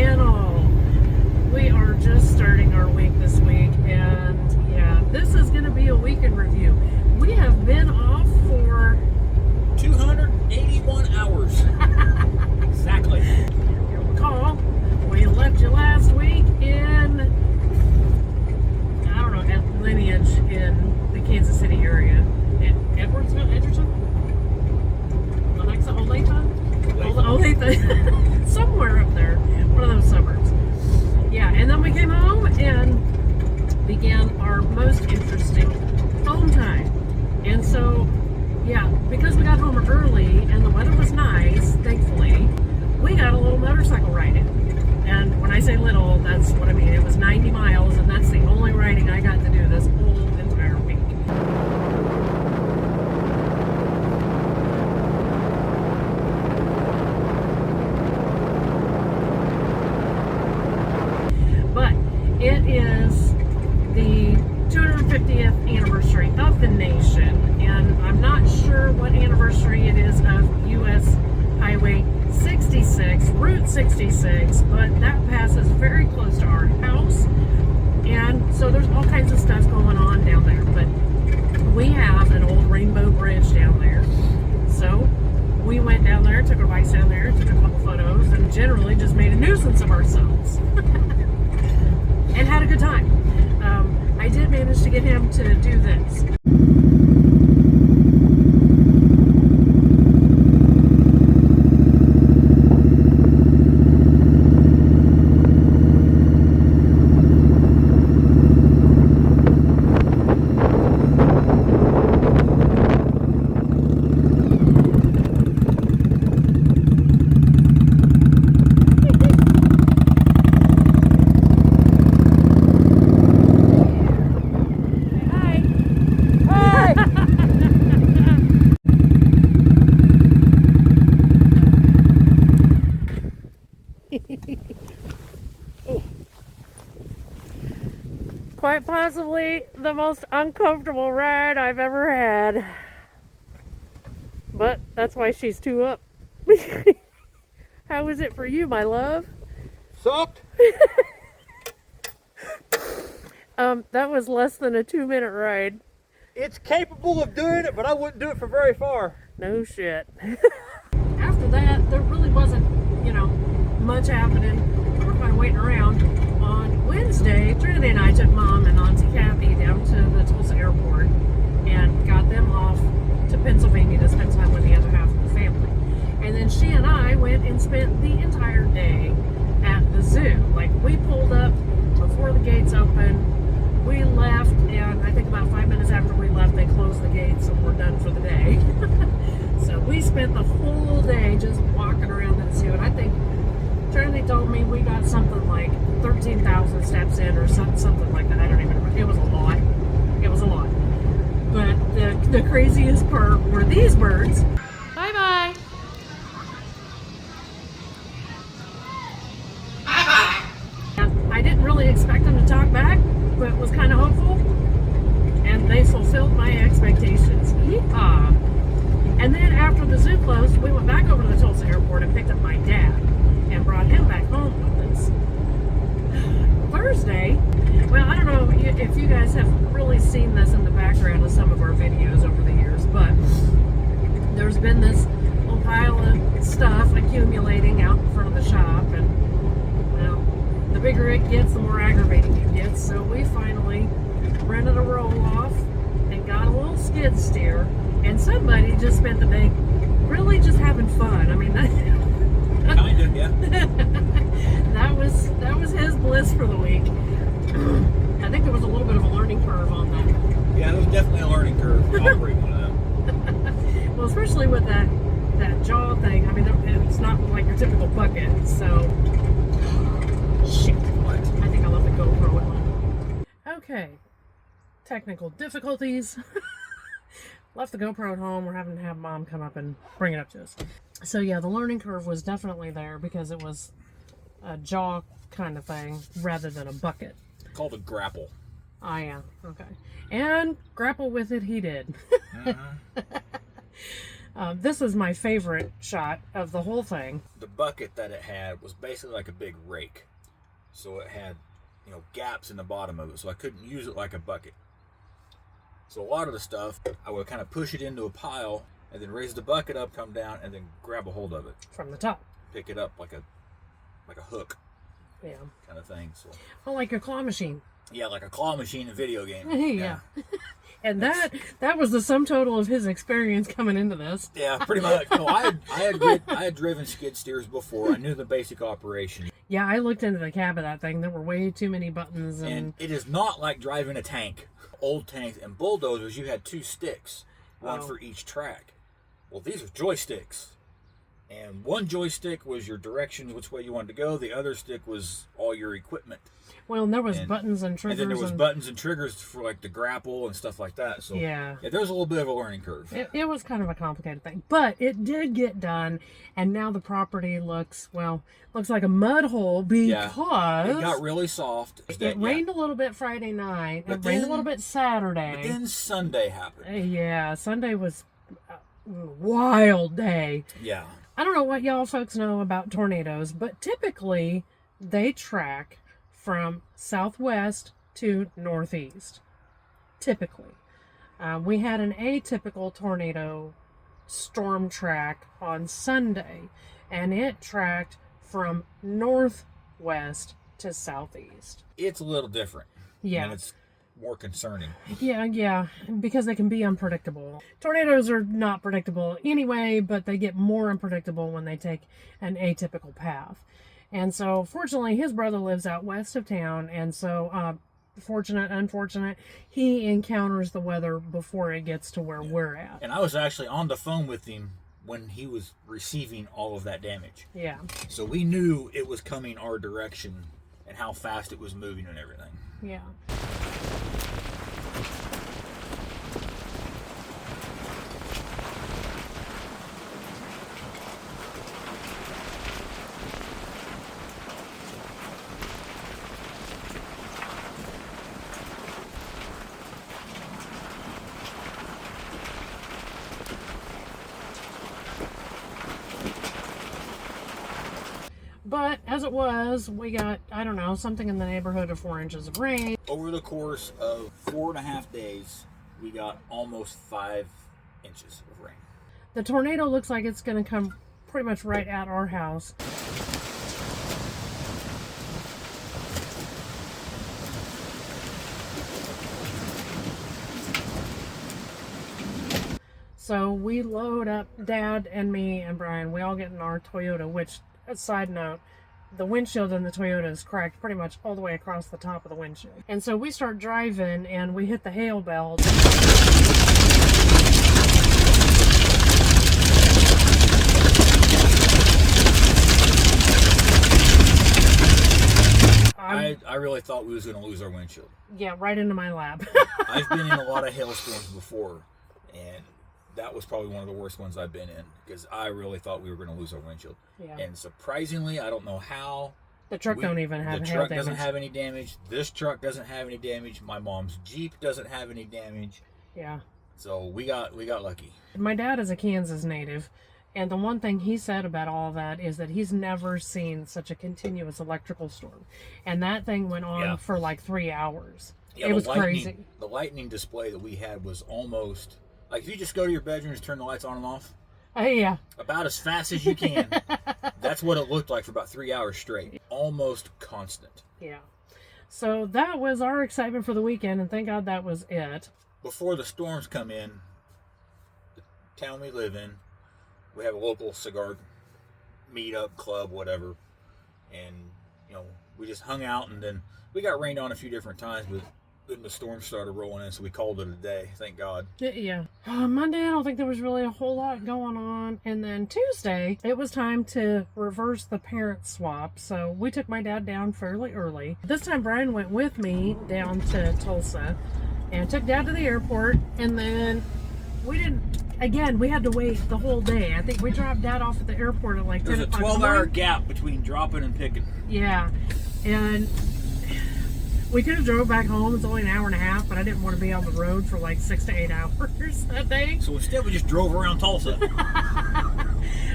and all. We are just starting our week this week, and yeah, this is going to be a week in review. We have been off for 281 hours. Exactly. You'll recall, we left you last week in, I don't know, at Lineage in the Kansas City area. At Edwardsville, Edgerton? Lenexa, Olathe? Somewhere up there. One of those suburbs. Yeah, and then we came home and began our most interesting home time. And so, yeah, because we got home early and the weather was nice, thankfully, we got a little motorcycle riding. And when I say little, that's what I mean. It was 90 miles, and that's the only riding I got to do this whole entire week. But it is the 250th anniversary of the nation, and I'm not sure what anniversary it is of U.S. Highway 66, Route 66, but that passes very close to our house, and so there's all kinds of stuff going on down there. But we have an old rainbow bridge down there, so we went down there, took our bikes down there, took a couple photos, and generally just made a nuisance of ourselves and had a good time. I did manage to get him to do this. Quite possibly the most uncomfortable ride I've ever had. But that's why she's two up. How is it for you, my love? Sucked. That was less than a 2-minute ride. It's capable of doing it, but I wouldn't do it for very far. No shit. After that, there really wasn't, much happening. We were kind of waiting around. On Wednesday, Trinity and I took Mom and Auntie Kathy down to the Tulsa airport and got them off to Pennsylvania to spend time with the other half of the family. And then she and I went and spent the entire day at the zoo. Like, we pulled up before the gates opened, we left, and I think about 5 minutes after we left, they closed the gates and we're done for the day. So we spent the whole day just walking around that zoo, and I think Trinity told me we got something like 13,000 steps in or something like that. I don't even remember. It was a lot. It was a lot. But the craziest part were these birds. Bye-bye. I didn't really expect them to talk back, but was kind of hopeful. And they fulfilled my expectations. Yeehaw. And then after the zoo closed, we went back over to the Tulsa airport and picked up my dad and brought him back home with us. Thursday, well, I don't know if you guys have really seen this in the background of some of our videos over the years, but there's been this little pile of stuff accumulating out in front of the shop, and, well, the bigger it gets, the more aggravating it gets, so we finally rented a roll-off and got a little skid steer, and somebody just spent the day really just having fun. I mean, Kind of, yeah. that was his bliss for the week. I think there was a little bit of a learning curve on that. Yeah, it was definitely a learning curve. I'll agree with that. Well, especially with that jaw thing. I mean, it's not like your typical bucket. So, shit. What? I think I left the GoPro at home. Okay, technical difficulties. Left the GoPro at home. We're having to have Mom come up and bring it up to us. So yeah, the learning curve was definitely there because it was a jaw kind of thing rather than a bucket. Called a grapple. Oh yeah, okay. And grapple with it he did. This is my favorite shot of the whole thing. The bucket that it had was basically like a big rake. So it had, gaps in the bottom of it, so I couldn't use it like a bucket. So a lot of the stuff, I would kind of push it into a pile and then raise the bucket up, come down, and then grab a hold of it. From the top. Pick it up like a hook. Yeah. Kind of thing. So. Well, like your claw machine. Yeah, like a claw machine in a video game. Yeah. And that was the sum total of his experience coming into this. Yeah, pretty much. No, I had driven skid steers before. I knew the basic operation. Yeah, I looked into the cab of that thing. There were way too many buttons. And it is not like driving a tank. Old tanks and bulldozers, you had 2 sticks, one for each track. Well, these are joysticks. And one joystick was your direction, which way you wanted to go. The other stick was all your equipment. Well, and there was buttons and triggers. And then there was buttons and triggers for like the grapple and stuff like that. So yeah, there was a little bit of a learning curve. It was kind of a complicated thing, but it did get done. And now the property looks like a mud hole because it got really soft. It rained a little bit Friday night. It rained a little bit Saturday. But then Sunday happened. Yeah, Sunday was a wild day. Yeah. I don't know what y'all folks know about tornadoes, but typically they track from southwest to northeast. Typically. We had an atypical tornado storm track on Sunday, and it tracked from northwest to southeast. It's a little different. Yeah. And it's more concerning. Yeah, because they can be unpredictable. Tornadoes are not predictable anyway, but they get more unpredictable when they take an atypical path. And so, fortunately, his brother lives out west of town, and so, unfortunate, he encounters the weather before it gets to where we're at. And I was actually on the phone with him when he was receiving all of that damage. Yeah. So we knew it was coming our direction and how fast it was moving and everything. Yeah. But as it was, we got, I don't know, something in the neighborhood of 4 inches of rain. Over the course of 4.5 days, we got almost 5 inches of rain. The tornado looks like it's going to come pretty much right at our house. So we load up, Dad and me and Brian, we all get in our Toyota, which, a side note, the windshield in the Toyota is cracked pretty much all the way across the top of the windshield. And so we start driving and we hit the hail belt. I really thought we was going to lose our windshield. Yeah, right into my lap. I've been in a lot of hailstorms before, and that was probably one of the worst ones I've been in because I really thought we were going to lose our windshield. Yeah. And surprisingly, I don't know how. The truck don't even have hail damage. The truck doesn't have any damage. This truck doesn't have any damage. My mom's Jeep doesn't have any damage. Yeah. So we got lucky. My dad is a Kansas native, and the one thing he said about all that is that he's never seen such a continuous electrical storm. And that thing went on for like 3 hours. Yeah, it was crazy. The lightning display that we had was almost like if you just go to your bedroom and turn the lights on and off. Yeah. About as fast as you can. That's what it looked like for about 3 hours straight. Almost constant. Yeah. So that was our excitement for the weekend, and thank God that was it. Before the storms come in, the town we live in, we have a local cigar meetup club, whatever. And, we just hung out, and then we got rained on a few different times, but then the storm started rolling in, so we called it a day, thank God. Yeah. Monday, I don't think there was really a whole lot going on. And then Tuesday, it was time to reverse the parent swap. So we took my dad down fairly early. This time, Brian went with me down to Tulsa and took Dad to the airport. And then we had to wait the whole day. I think we dropped Dad off at the airport at like 10 o'clock. There's a 12-hour gap between dropping and picking. Yeah. And We could have drove back home. It's only an hour and a half, but I didn't want to be on the road for like 6 to 8 hours that day. So instead, we just drove around Tulsa.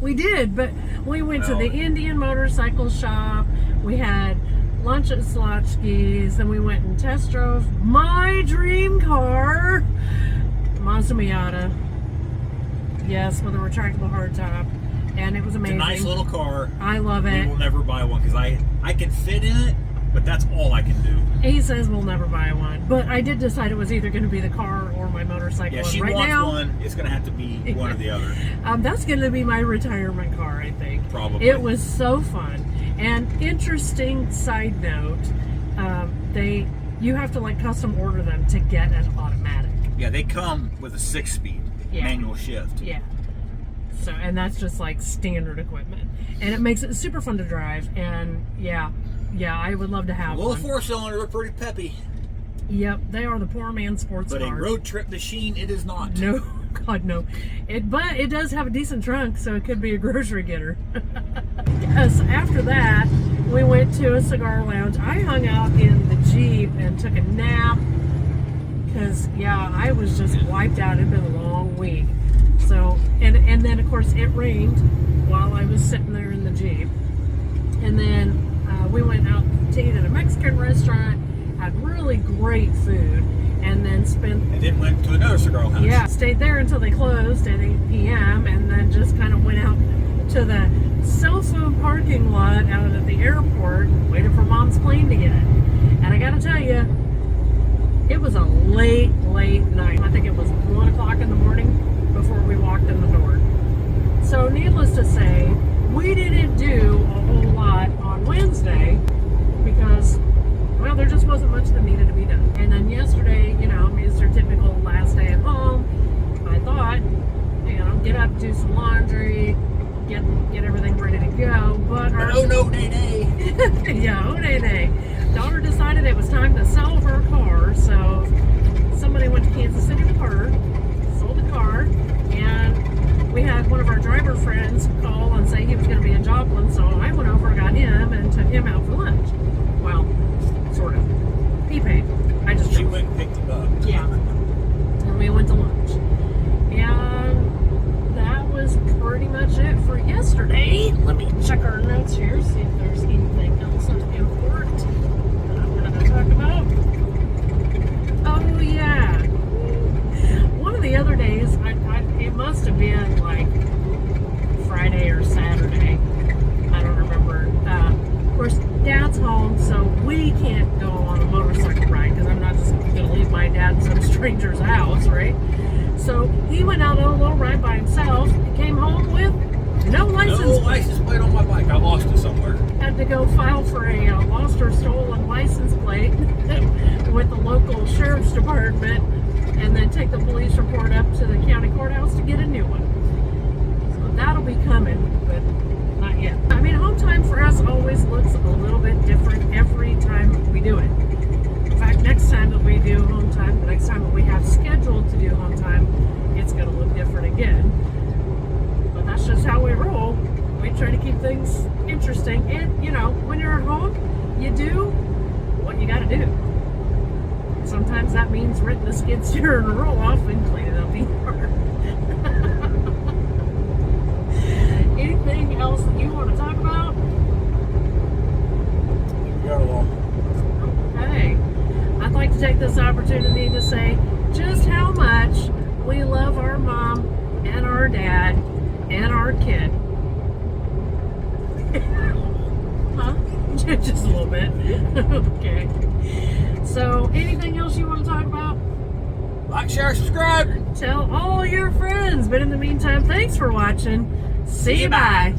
We did, but we went to the Indian Motorcycle Shop. We had lunch at Slotchki's. Then we went and test drove my dream car, Mazda Miata. Yes, with a retractable hardtop. And it was amazing. It's a nice little car. I love it. We will never buy one because I can fit in it, but that's all I can do. He says we'll never buy one. But I did decide it was either going to be the car or my motorcycle. Yeah, and she right wants now, one. It's going to have to be one or the other. That's going to be my retirement car, I think. Probably. It was so fun. And interesting side note, you have to like custom order them to get an automatic. Yeah, they come with a 6-speed manual shift. Yeah. So, and that's just like standard equipment. And it makes it super fun to drive. And yeah, I would love to have Well, one. the 4-cylinder are pretty peppy. Yep, they are the poor man's sports car. But a road trip machine, it is not. No, God, no. But it does have a decent trunk, so it could be a grocery getter. Yes, after that, we went to a cigar lounge. I hung out in the Jeep and took a nap because, I was just wiped out. It had been a long week. So, and then, of course, it rained while I was sitting there in the Jeep. And then we went out to eat at a Mexican restaurant, had really great food, and then And then went to another cigar lounge. Yeah, stayed there until they closed at 8 p.m. and then just kind of went out to the cell phone parking lot out at the airport, waited for Mom's plane to get it. And I gotta tell you, it was a late night. I think it was 1 o'clock in the morning before we walked in the door. So needless to say, we didn't do a whole lot on Wednesday because, well, there just wasn't much that needed to be done. And then yesterday, it's your typical last day at home. I thought, get up, do some laundry, get everything ready to go. But day. day. Daughter decided it was time to sell her car, so somebody went to Kansas City with her, sold the car, and we had one of our driver friends call and say he was going to be in Joplin, so I went over, got him, and took him out for lunch. Well, sort of. He paid. She went and picked him up. Yeah. And we went to lunch. And that was pretty much it for yesterday. Let me check our notes here, see if there's anything else of import that I'm going to talk about. Oh, yeah. One of the other days, it must have been like Friday or Saturday. I don't remember. Of course, Dad's home, so we can't go on a motorcycle ride because I'm not just going to leave my dad in some stranger's house, right? So he went out on a little ride by himself, came home with no license No license plate on my bike. I lost it somewhere. Had to go file for a lost or stolen license plate with the local sheriff's department and then take the police report up to the county courthouse to get a new one. So that'll be coming, but not yet. I mean, home time for us always looks a little bit different every time we do it. In fact, next time that we do home time, the next time that we have scheduled to do home time, it's going to look different again. But that's just how we roll. We try to keep things interesting. And, when you're at home, you do what you got to do. Sometimes that means renting the skid steer and a roll-off and cleaning up the yard. Anything else that you want to talk about? Okay. I'd like to take this opportunity to say just how much we love our mom and our dad and our kid. Huh? Just a little bit. Okay. So, anything else you want to talk about? Like, share, subscribe. Tell all your friends. But in the meantime, thanks for watching. See you. Bye.